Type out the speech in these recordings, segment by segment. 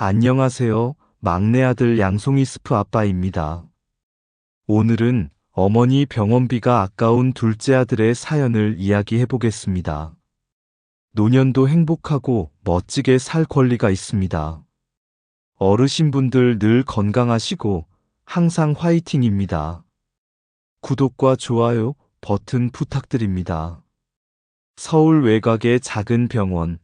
안녕하세요. 막내 아들 양송이 스프 아빠입니다. 오늘은 어머니 병원비가 아까운 둘째 아들의 사연을 이야기해 보겠습니다. 노년도 행복하고 멋지게 살 권리가 있습니다. 어르신분들 늘 건강하시고 항상 화이팅입니다. 구독과 좋아요 버튼 부탁드립니다. 서울 외곽의 작은 병원,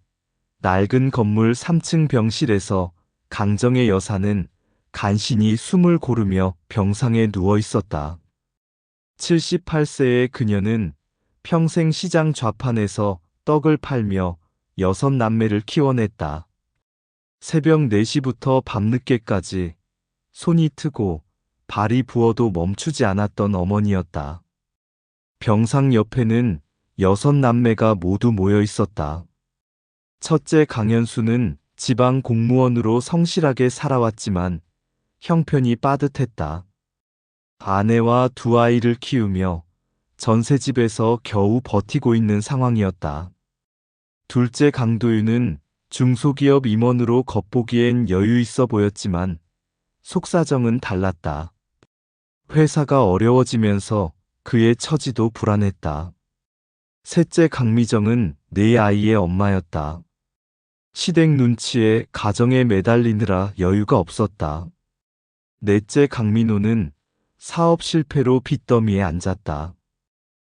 낡은 건물 3층 병실에서 강정의 여사는 간신히 숨을 고르며 병상에 누워 있었다. 78세의 그녀는 평생 시장 좌판에서 떡을 팔며 6남매를 키워냈다. 새벽 4시부터 밤늦게까지 손이 트고 발이 부어도 멈추지 않았던 어머니였다. 병상 옆에는 6남매가 모두 모여 있었다. 첫째 강현수는 지방 공무원으로 성실하게 살아왔지만 형편이 빠듯했다. 아내와 두 아이를 키우며 전셋집에서 겨우 버티고 있는 상황이었다. 둘째 강도윤은 중소기업 임원으로 겉보기엔 여유 있어 보였지만 속사정은 달랐다. 회사가 어려워지면서 그의 처지도 불안했다. 셋째 강미정은 네 아이의 엄마였다. 시댁 눈치에 가정에 매달리느라 여유가 없었다. 넷째 강민호는 사업 실패로 빚더미에 앉았다.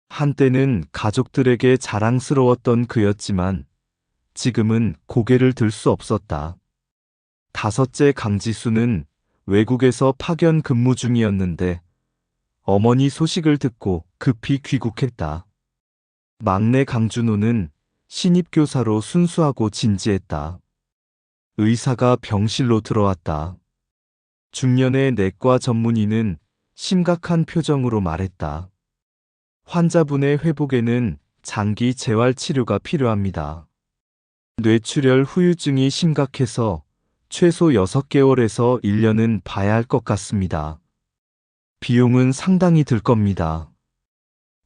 한때는 가족들에게 자랑스러웠던 그였지만 지금은 고개를 들 수 없었다. 다섯째 강지수는 외국에서 파견 근무 중이었는데 어머니 소식을 듣고 급히 귀국했다. 막내 강준호는 신입교사로 순수하고 진지했다. 의사가 병실로 들어왔다. 중년의 내과 전문의는 심각한 표정으로 말했다. 환자분의 회복에는 장기 재활 치료가 필요합니다. 뇌출혈 후유증이 심각해서 최소 6개월에서 1년은 봐야 할 것 같습니다. 비용은 상당히 들 겁니다.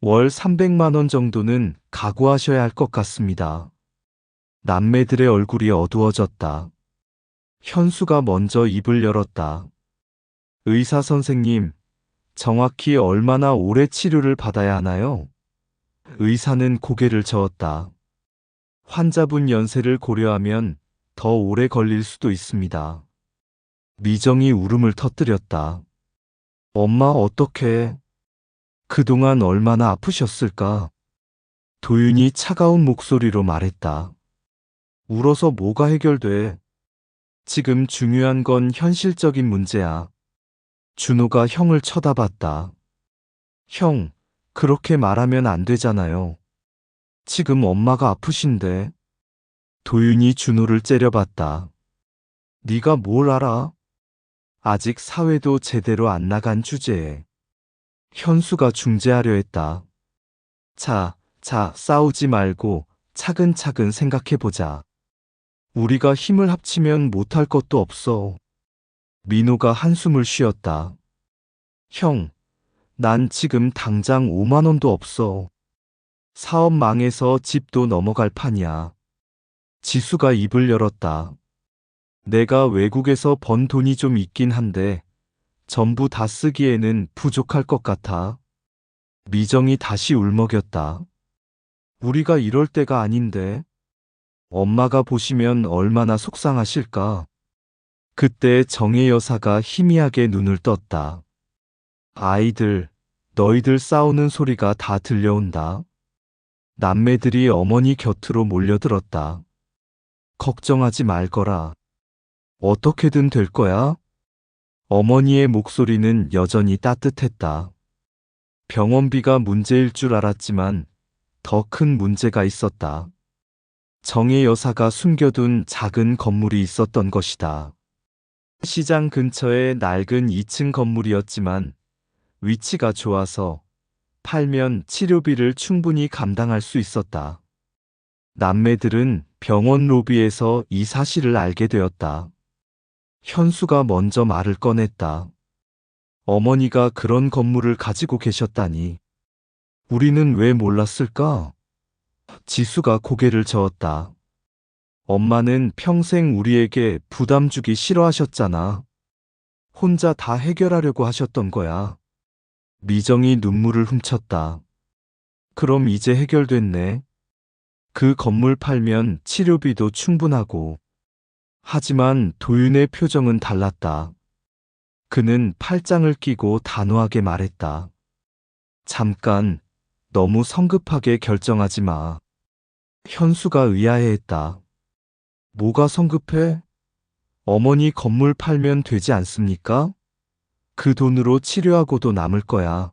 월 300만 원 정도는 각오하셔야 할 것 같습니다. 남매들의 얼굴이 어두워졌다. 현수가 먼저 입을 열었다. 의사 선생님, 정확히 얼마나 오래 치료를 받아야 하나요? 의사는 고개를 저었다. 환자분 연세를 고려하면 더 오래 걸릴 수도 있습니다. 미정이 울음을 터뜨렸다. 엄마 어떡해? 그동안 얼마나 아프셨을까? 도윤이 차가운 목소리로 말했다. 울어서 뭐가 해결돼? 지금 중요한 건 현실적인 문제야. 준호가 형을 쳐다봤다. 형, 그렇게 말하면 안 되잖아요. 지금 엄마가 아프신데. 도윤이 준호를 째려봤다. 네가 뭘 알아? 아직 사회도 제대로 안 나간 주제에. 현수가 중재하려 했다. 자, 싸우지 말고 차근차근 생각해보자. 우리가 힘을 합치면 못할 것도 없어. 민호가 한숨을 쉬었다. 형, 난 지금 당장 5만 원도 없어. 사업 망해서 집도 넘어갈 판이야. 지수가 입을 열었다. 내가 외국에서 번 돈이 좀 있긴 한데 전부 다 쓰기에는 부족할 것 같아. 미정이 다시 울먹였다. 우리가 이럴 때가 아닌데. 엄마가 보시면 얼마나 속상하실까. 그때 정혜 여사가 희미하게 눈을 떴다. 아이들, 너희들 싸우는 소리가 다 들려온다. 남매들이 어머니 곁으로 몰려들었다. 걱정하지 말거라. 어떻게든 될 거야. 어머니의 목소리는 여전히 따뜻했다. 병원비가 문제일 줄 알았지만 더 큰 문제가 있었다. 정혜 여사가 숨겨둔 작은 건물이 있었던 것이다. 시장 근처의 낡은 2층 건물이었지만 위치가 좋아서 팔면 치료비를 충분히 감당할 수 있었다. 남매들은 병원 로비에서 이 사실을 알게 되었다. 현수가 먼저 말을 꺼냈다. 어머니가 그런 건물을 가지고 계셨다니. 우리는 왜 몰랐을까? 지수가 고개를 저었다. 엄마는 평생 우리에게 부담 주기 싫어하셨잖아. 혼자 다 해결하려고 하셨던 거야. 미정이 눈물을 훔쳤다. 그럼 이제 해결됐네. 그 건물 팔면 치료비도 충분하고. 하지만 도윤의 표정은 달랐다. 그는 팔짱을 끼고 단호하게 말했다. 잠깐, 너무 성급하게 결정하지 마. 현수가 의아해했다. 뭐가 성급해? 어머니 건물 팔면 되지 않습니까? 그 돈으로 치료하고도 남을 거야.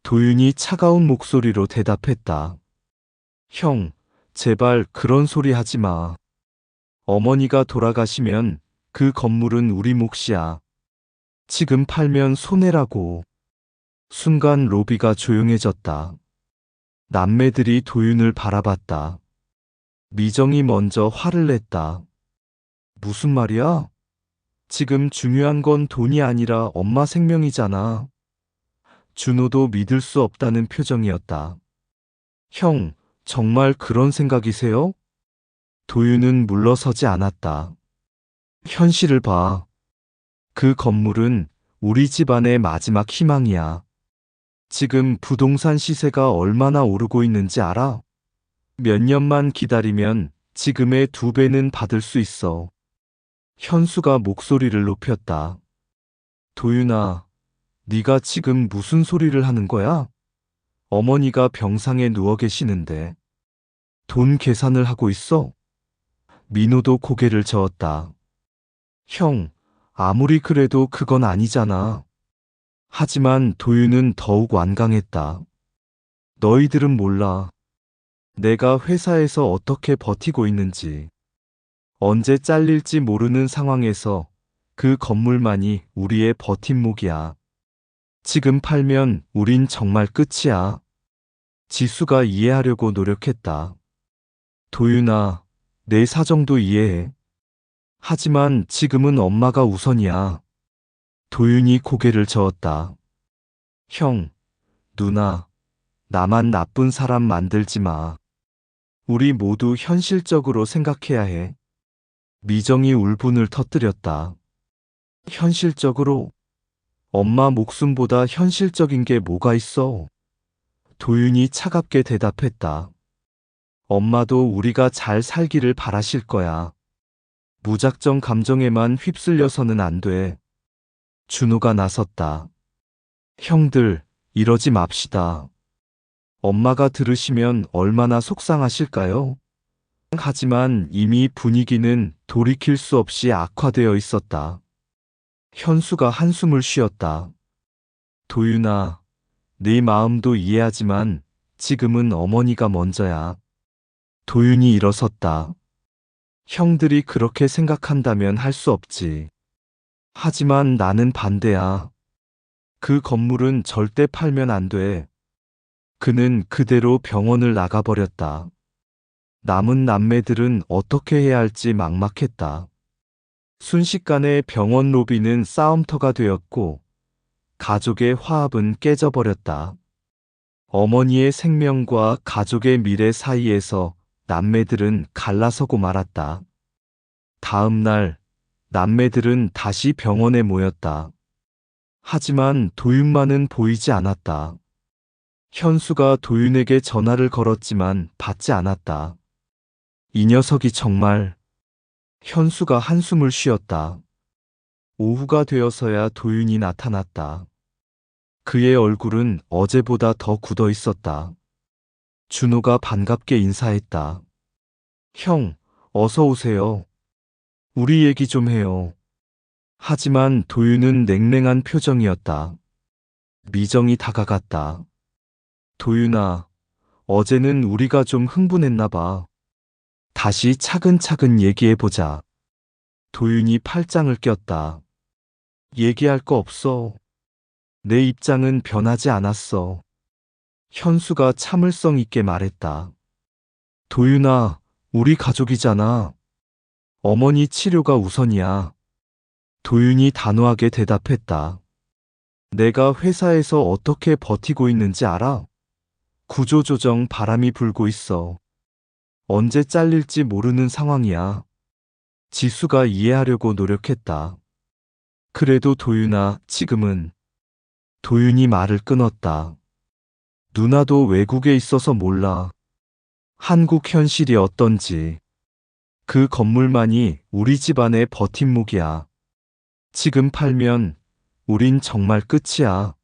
도윤이 차가운 목소리로 대답했다. 형, 제발 그런 소리 하지 마. 어머니가 돌아가시면 그 건물은 우리 몫이야. 지금 팔면 손해라고. 순간 로비가 조용해졌다. 남매들이 도윤을 바라봤다. 미정이 먼저 화를 냈다. 무슨 말이야? 지금 중요한 건 돈이 아니라 엄마 생명이잖아. 준호도 믿을 수 없다는 표정이었다. 형, 정말 그런 생각이세요? 도윤은 물러서지 않았다. 현실을 봐. 그 건물은 우리 집안의 마지막 희망이야. 지금 부동산 시세가 얼마나 오르고 있는지 알아? 몇 년만 기다리면 지금의 2배는 받을 수 있어. 현수가 목소리를 높였다. 도윤아, 네가 지금 무슨 소리를 하는 거야? 어머니가 병상에 누워 계시는데 돈 계산을 하고 있어? 민호도 고개를 저었다. 형, 아무리 그래도 그건 아니잖아. 하지만 도윤은 더욱 완강했다. 너희들은 몰라. 내가 회사에서 어떻게 버티고 있는지. 언제 잘릴지 모르는 상황에서 그 건물만이 우리의 버팀목이야. 지금 팔면 우린 정말 끝이야. 지수가 이해하려고 노력했다. 도윤아, 내 사정도 이해해. 하지만 지금은 엄마가 우선이야. 도윤이 고개를 저었다. 형, 누나, 나만 나쁜 사람 만들지 마. 우리 모두 현실적으로 생각해야 해. 미정이 울분을 터뜨렸다. 현실적으로? 엄마 목숨보다 현실적인 게 뭐가 있어? 도윤이 차갑게 대답했다. 엄마도 우리가 잘 살기를 바라실 거야. 무작정 감정에만 휩쓸려서는 안 돼. 준호가 나섰다. 형들, 이러지 맙시다. 엄마가 들으시면 얼마나 속상하실까요? 하지만 이미 분위기는 돌이킬 수 없이 악화되어 있었다. 현수가 한숨을 쉬었다. 도윤아, 네 마음도 이해하지만 지금은 어머니가 먼저야. 도윤이 일어섰다. 형들이 그렇게 생각한다면 할 수 없지. 하지만 나는 반대야. 그 건물은 절대 팔면 안 돼. 그는 그대로 병원을 나가버렸다. 남은 남매들은 어떻게 해야 할지 막막했다. 순식간에 병원 로비는 싸움터가 되었고 가족의 화합은 깨져버렸다. 어머니의 생명과 가족의 미래 사이에서 남매들은 갈라서고 말았다. 다음 날 남매들은 다시 병원에 모였다. 하지만 도윤만은 보이지 않았다. 현수가 도윤에게 전화를 걸었지만 받지 않았다. 이 녀석이 정말... 현수가 한숨을 쉬었다. 오후가 되어서야 도윤이 나타났다. 그의 얼굴은 어제보다 더 굳어 있었다. 준호가 반갑게 인사했다. 형, 어서 오세요. 우리 얘기 좀 해요. 하지만 도윤은 냉랭한 표정이었다. 미정이 다가갔다. 도윤아, 어제는 우리가 좀 흥분했나 봐. 다시 차근차근 얘기해보자. 도윤이 팔짱을 꼈다. 얘기할 거 없어. 내 입장은 변하지 않았어. 현수가 참을성 있게 말했다. 도윤아, 우리 가족이잖아. 어머니 치료가 우선이야. 도윤이 단호하게 대답했다. 내가 회사에서 어떻게 버티고 있는지 알아? 구조조정 바람이 불고 있어. 언제 잘릴지 모르는 상황이야. 지수가 이해하려고 노력했다. 그래도 도윤아, 지금은. 도윤이 말을 끊었다. 누나도 외국에 있어서 몰라. 한국 현실이 어떤지. 그 건물만이 우리 집안의 버팀목이야. 지금 팔면 우린 정말 끝이야.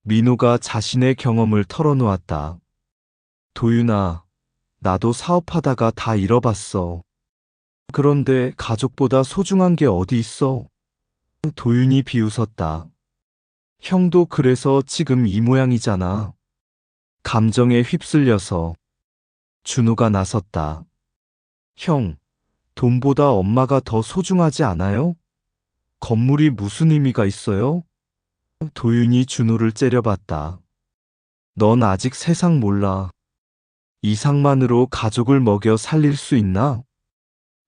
민호가 자신의 경험을 털어놓았다. 도윤아, 나도 사업하다가 다 잃어봤어. 그런데 가족보다 소중한 게 어디 있어? 도윤이 비웃었다. 형도 그래서 지금 이 모양이잖아. 감정에 휩쓸려서. 준호가 나섰다. 형, 돈보다 엄마가 더 소중하지 않아요? 건물이 무슨 의미가 있어요? 도윤이 준호를 째려봤다. 넌 아직 세상 몰라. 이상만으로 가족을 먹여 살릴 수 있나?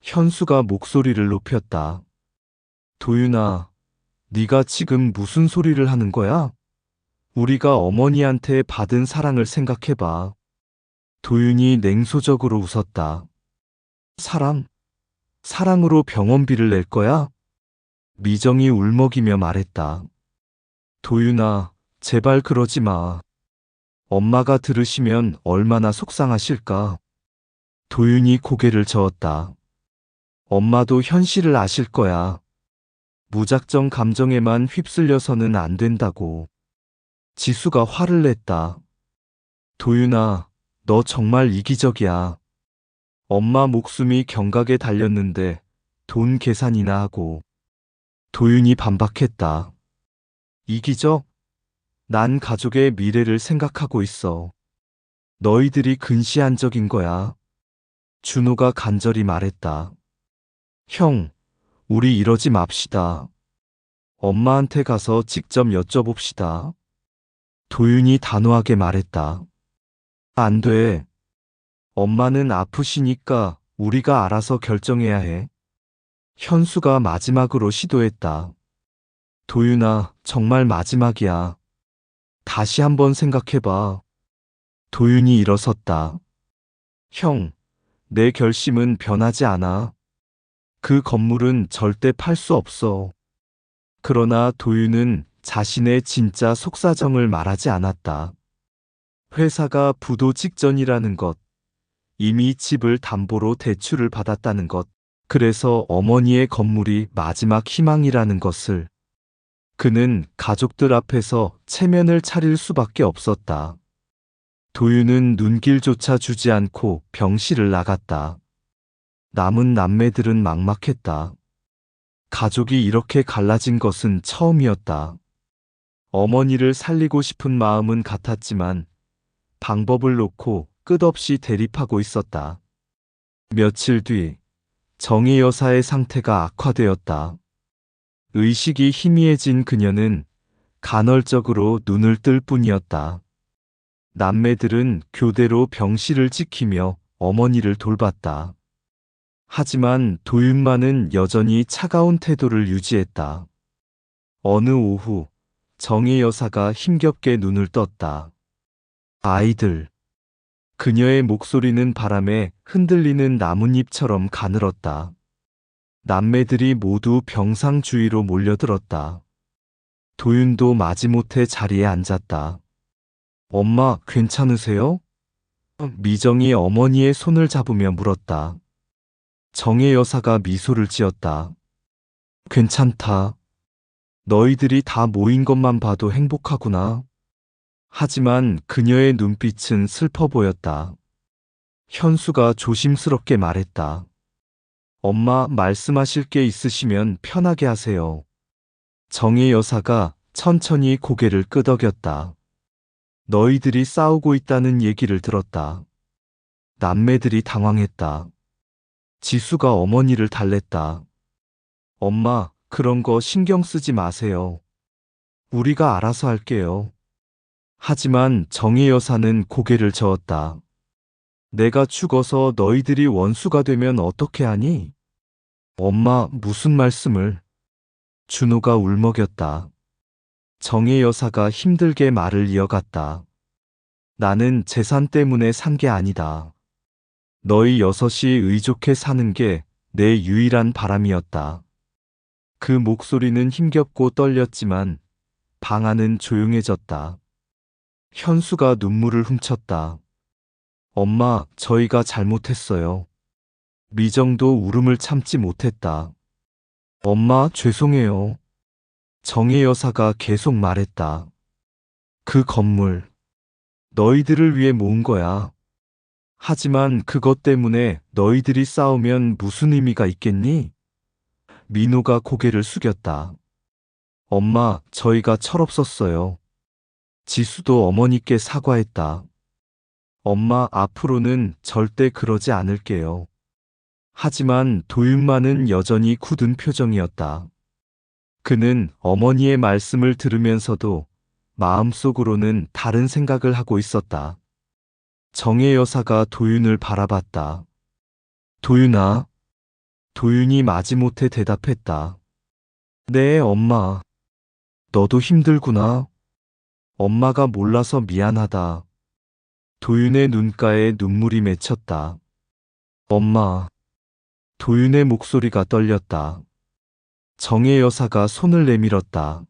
현수가 목소리를 높였다. 도윤아, 네가 지금 무슨 소리를 하는 거야? 우리가 어머니한테 받은 사랑을 생각해봐. 도윤이 냉소적으로 웃었다. 사랑? 사랑으로 병원비를 낼 거야? 미정이 울먹이며 말했다. 도윤아, 제발 그러지 마. 엄마가 들으시면 얼마나 속상하실까. 도윤이 고개를 저었다. 엄마도 현실을 아실 거야. 무작정 감정에만 휩쓸려서는 안 된다고. 지수가 화를 냈다. 도윤아, 너 정말 이기적이야. 엄마 목숨이 경각에 달렸는데 돈 계산이나 하고. 도윤이 반박했다. 이기적? 난 가족의 미래를 생각하고 있어. 너희들이 근시안적인 거야. 준호가 간절히 말했다. 형, 우리 이러지 맙시다. 엄마한테 가서 직접 여쭤봅시다. 도윤이 단호하게 말했다. 안 돼. 엄마는 아프시니까 우리가 알아서 결정해야 해. 현수가 마지막으로 시도했다. 도윤아, 정말 마지막이야. 다시 한번 생각해봐. 도윤이 일어섰다. 형, 내 결심은 변하지 않아. 그 건물은 절대 팔 수 없어. 그러나 도윤은 자신의 진짜 속사정을 말하지 않았다. 회사가 부도 직전이라는 것, 이미 집을 담보로 대출을 받았다는 것, 그래서 어머니의 건물이 마지막 희망이라는 것을. 그는 가족들 앞에서 체면을 차릴 수밖에 없었다. 도윤은 눈길조차 주지 않고 병실을 나갔다. 남은 남매들은 막막했다. 가족이 이렇게 갈라진 것은 처음이었다. 어머니를 살리고 싶은 마음은 같았지만 방법을 놓고 끝없이 대립하고 있었다. 며칠 뒤 정희 여사의 상태가 악화되었다. 의식이 희미해진 그녀는 간헐적으로 눈을 뜰 뿐이었다. 남매들은 교대로 병실을 지키며 어머니를 돌봤다. 하지만 도윤만은 여전히 차가운 태도를 유지했다. 어느 오후 정희 여사가 힘겹게 눈을 떴다. 아이들. 그녀의 목소리는 바람에 흔들리는 나뭇잎처럼 가늘었다. 남매들이 모두 병상 주위로 몰려들었다. 도윤도 마지못해 자리에 앉았다. 엄마, 괜찮으세요? 미정이 어머니의 손을 잡으며 물었다. 정혜 여사가 미소를 지었다. 괜찮다. 너희들이 다 모인 것만 봐도 행복하구나. 하지만 그녀의 눈빛은 슬퍼 보였다. 현수가 조심스럽게 말했다. 엄마, 말씀하실 게 있으시면 편하게 하세요. 정혜 여사가 천천히 고개를 끄덕였다. 너희들이 싸우고 있다는 얘기를 들었다. 남매들이 당황했다. 지수가 어머니를 달랬다. 엄마, 그런 거 신경 쓰지 마세요. 우리가 알아서 할게요. 하지만 정희 여사는 고개를 저었다. 내가 죽어서 너희들이 원수가 되면 어떻게 하니? 엄마, 무슨 말씀을? 준호가 울먹였다. 정희 여사가 힘들게 말을 이어갔다. 나는 재산 때문에 산 게 아니다. 너희 여섯이 의족해 사는 게 내 유일한 바람이었다. 그 목소리는 힘겹고 떨렸지만 방 안은 조용해졌다. 현수가 눈물을 훔쳤다. 엄마, 저희가 잘못했어요. 미정도 울음을 참지 못했다. 엄마, 죄송해요. 정혜 여사가 계속 말했다. 그 건물, 너희들을 위해 모은 거야. 하지만 그것 때문에 너희들이 싸우면 무슨 의미가 있겠니? 민호가 고개를 숙였다. 엄마, 저희가 철없었어요. 지수도 어머니께 사과했다. 엄마, 앞으로는 절대 그러지 않을게요. 하지만 도윤만은 여전히 굳은 표정이었다. 그는 어머니의 말씀을 들으면서도 마음속으로는 다른 생각을 하고 있었다. 정혜 여사가 도윤을 바라봤다. 도윤아. 도윤이 마지못해 대답했다. 네, 엄마. 너도 힘들구나. 엄마가 몰라서 미안하다. 도윤의 눈가에 눈물이 맺혔다. 엄마. 도윤의 목소리가 떨렸다. 정혜 여사가 손을 내밀었다.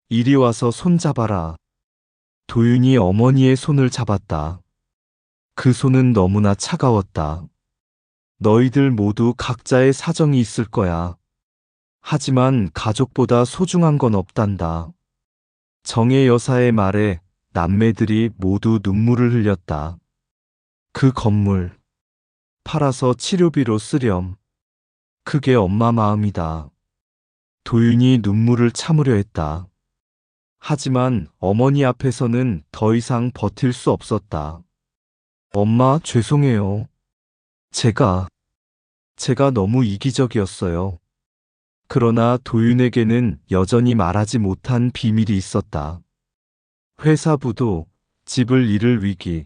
이리 와서 손 잡아라. 도윤이 어머니의 손을 잡았다. 그 손은 너무나 차가웠다. 너희들 모두 각자의 사정이 있을 거야. 하지만 가족보다 소중한 건 없단다. 정혜 여사의 말에 남매들이 모두 눈물을 흘렸다. 그 건물, 팔아서 치료비로 쓰렴. 그게 엄마 마음이다. 도윤이 눈물을 참으려 했다. 하지만 어머니 앞에서는 더 이상 버틸 수 없었다. 엄마, 죄송해요. 제가 너무 이기적이었어요. 그러나 도윤에게는 여전히 말하지 못한 비밀이 있었다. 회사 부도, 집을 잃을 위기,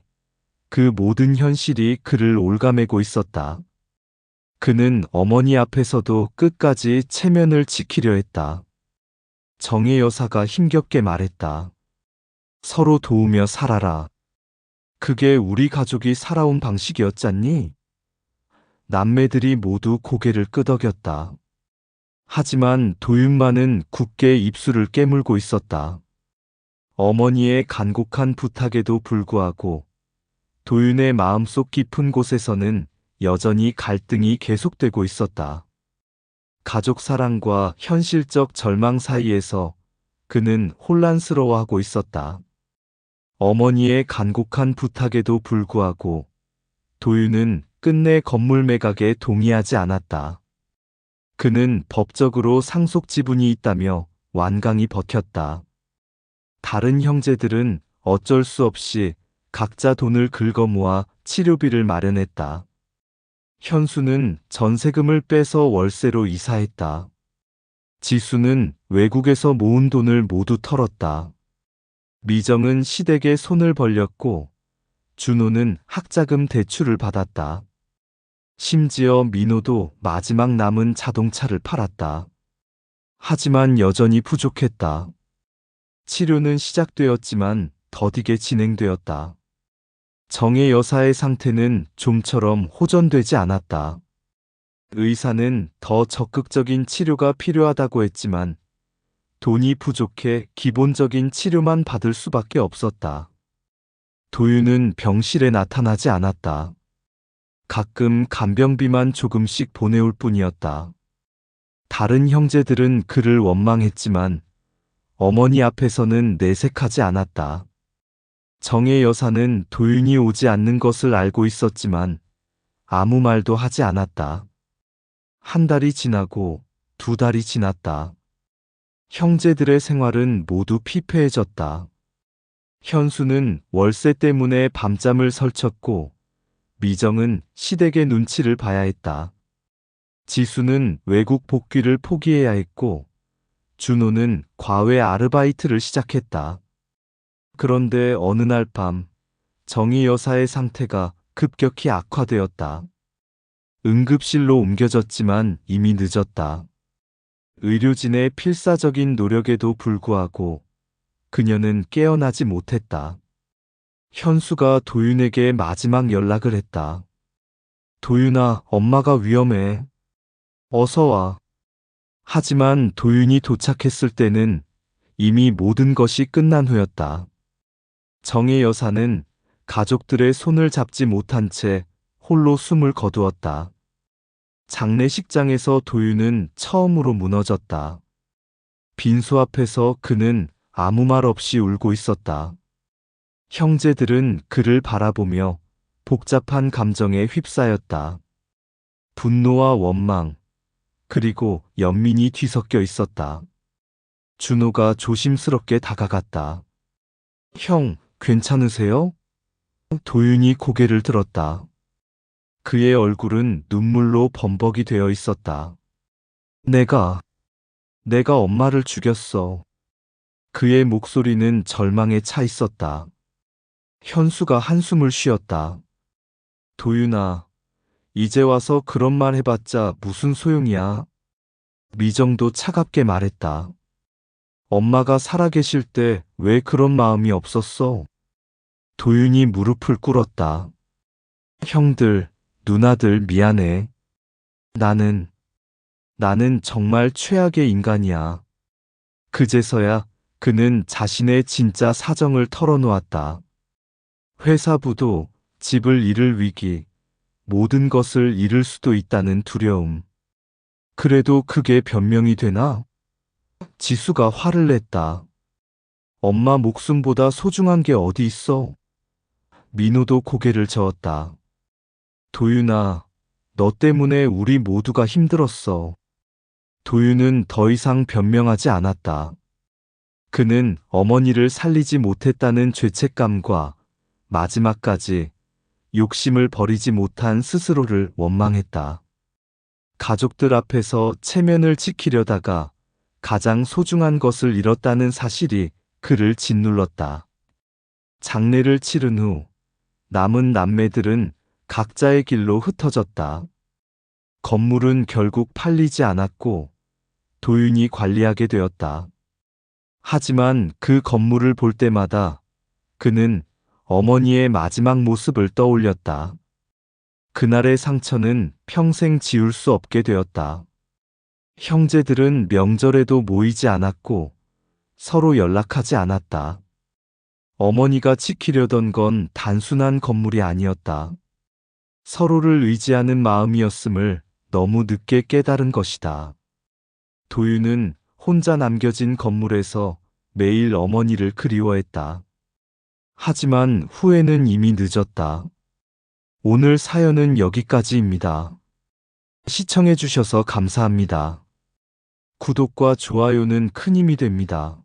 그 모든 현실이 그를 올가매고 있었다. 그는 어머니 앞에서도 끝까지 체면을 지키려 했다. 정혜 여사가 힘겹게 말했다. 서로 도우며 살아라. 그게 우리 가족이 살아온 방식이었잖니? 남매들이 모두 고개를 끄덕였다. 하지만 도윤만은 굳게 입술을 깨물고 있었다. 어머니의 간곡한 부탁에도 불구하고 도윤의 마음속 깊은 곳에서는 여전히 갈등이 계속되고 있었다. 가족 사랑과 현실적 절망 사이에서 그는 혼란스러워하고 있었다. 어머니의 간곡한 부탁에도 불구하고 도윤은 끝내 건물 매각에 동의하지 않았다. 그는 법적으로 상속 지분이 있다며 완강히 버텼다. 다른 형제들은 어쩔 수 없이 각자 돈을 긁어 모아 치료비를 마련했다. 현수는 전세금을 빼서 월세로 이사했다. 지수는 외국에서 모은 돈을 모두 털었다. 미정은 시댁에 손을 벌렸고 준호는 학자금 대출을 받았다. 심지어 민호도 마지막 남은 자동차를 팔았다. 하지만 여전히 부족했다. 치료는 시작되었지만 더디게 진행되었다. 정혜 여사의 상태는 좀처럼 호전되지 않았다. 의사는 더 적극적인 치료가 필요하다고 했지만 돈이 부족해 기본적인 치료만 받을 수밖에 없었다. 도윤은 병실에 나타나지 않았다. 가끔 간병비만 조금씩 보내올 뿐이었다. 다른 형제들은 그를 원망했지만 어머니 앞에서는 내색하지 않았다. 정혜 여사는 도윤이 오지 않는 것을 알고 있었지만 아무 말도 하지 않았다. 한 달이 지나고 두 달이 지났다. 형제들의 생활은 모두 피폐해졌다. 현수는 월세 때문에 밤잠을 설쳤고 미정은 시댁의 눈치를 봐야 했다. 지수는 외국 복귀를 포기해야 했고 준호는 과외 아르바이트를 시작했다. 그런데 어느 날 밤 정희 여사의 상태가 급격히 악화되었다. 응급실로 옮겨졌지만 이미 늦었다. 의료진의 필사적인 노력에도 불구하고 그녀는 깨어나지 못했다. 현수가 도윤에게 마지막 연락을 했다. 도윤아, 엄마가 위험해. 어서 와. 하지만 도윤이 도착했을 때는 이미 모든 것이 끝난 후였다. 정혜 여사는 가족들의 손을 잡지 못한 채 홀로 숨을 거두었다. 장례식장에서 도윤은 처음으로 무너졌다. 빈소 앞에서 그는 아무 말 없이 울고 있었다. 형제들은 그를 바라보며 복잡한 감정에 휩싸였다. 분노와 원망, 그리고 연민이 뒤섞여 있었다. 준호가 조심스럽게 다가갔다. 형, 괜찮으세요? 도윤이 고개를 들었다. 그의 얼굴은 눈물로 범벅이 되어 있었다. 내가 엄마를 죽였어. 그의 목소리는 절망에 차 있었다. 현수가 한숨을 쉬었다. 도윤아, 이제 와서 그런 말 해봤자 무슨 소용이야? 미정도 차갑게 말했다. 엄마가 살아계실 때 왜 그런 마음이 없었어? 도윤이 무릎을 꿇었다. 형들, 누나들 미안해. 나는 정말 최악의 인간이야. 그제서야 그는 자신의 진짜 사정을 털어놓았다. 회사부도, 집을 잃을 위기, 모든 것을 잃을 수도 있다는 두려움. 그래도 그게 변명이 되나? 지수가 화를 냈다. 엄마 목숨보다 소중한 게 어디 있어? 민호도 고개를 저었다. 도윤아, 너 때문에 우리 모두가 힘들었어. 도윤은 더 이상 변명하지 않았다. 그는 어머니를 살리지 못했다는 죄책감과 마지막까지 욕심을 버리지 못한 스스로를 원망했다. 가족들 앞에서 체면을 지키려다가 가장 소중한 것을 잃었다는 사실이 그를 짓눌렀다. 장례를 치른 후 남은 남매들은 각자의 길로 흩어졌다. 건물은 결국 팔리지 않았고 도윤이 관리하게 되었다. 하지만 그 건물을 볼 때마다 그는 어머니의 마지막 모습을 떠올렸다. 그날의 상처는 평생 지울 수 없게 되었다. 형제들은 명절에도 모이지 않았고 서로 연락하지 않았다. 어머니가 지키려던 건 단순한 건물이 아니었다. 서로를 의지하는 마음이었음을 너무 늦게 깨달은 것이다. 도윤은 혼자 남겨진 건물에서 매일 어머니를 그리워했다. 하지만 후회는 이미 늦었다. 오늘 사연은 여기까지입니다. 시청해주셔서 감사합니다. 구독과 좋아요는 큰 힘이 됩니다.